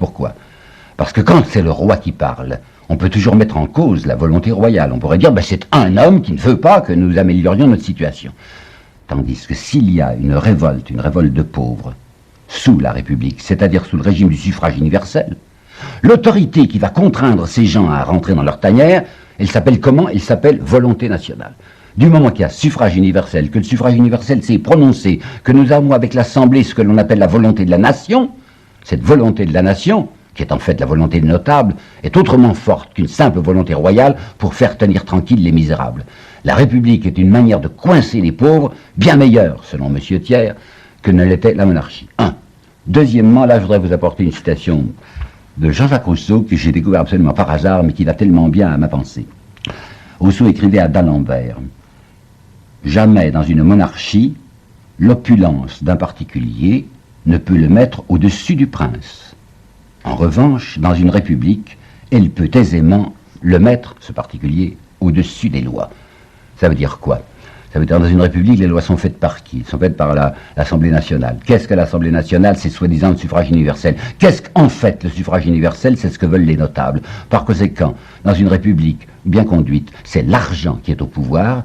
Pourquoi? Parce que quand c'est le roi qui parle, on peut toujours mettre en cause la volonté royale. On pourrait dire, ben, c'est un homme qui ne veut pas que nous améliorions notre situation. Tandis que s'il y a une révolte de pauvres, sous la République, c'est-à-dire sous le régime du suffrage universel, l'autorité qui va contraindre ces gens à rentrer dans leur tanière, elle s'appelle comment? Elle s'appelle volonté nationale. Du moment qu'il y a suffrage universel, que le suffrage universel s'est prononcé, que nous avons avec l'Assemblée ce que l'on appelle la volonté de la nation, cette volonté de la nation, qui est en fait la volonté des notables, est autrement forte qu'une simple volonté royale pour faire tenir tranquilles les misérables. La République est une manière de coincer les pauvres, bien meilleure, selon M. Thiers, que ne l'était la monarchie. Un. Deuxièmement, là, je voudrais vous apporter une citation de Jean-Jacques Rousseau, que j'ai découvert absolument par hasard, mais qui va tellement bien à ma pensée. Rousseau écrivait à d'Alembert: « Jamais dans une monarchie, l'opulence d'un particulier ne peut le mettre au-dessus du prince. En revanche, dans une république, elle peut aisément le mettre, ce particulier, au-dessus des lois. » Ça veut dire quoi? Ça veut dire que dans une république, les lois sont faites par qui? Elles sont faites par l'Assemblée nationale. Qu'est-ce que l'Assemblée nationale? C'est soi-disant le suffrage universel. Qu'est-ce qu'en fait le suffrage universel? C'est ce que veulent les notables. Par conséquent, dans une république bien conduite, c'est l'argent qui est au pouvoir,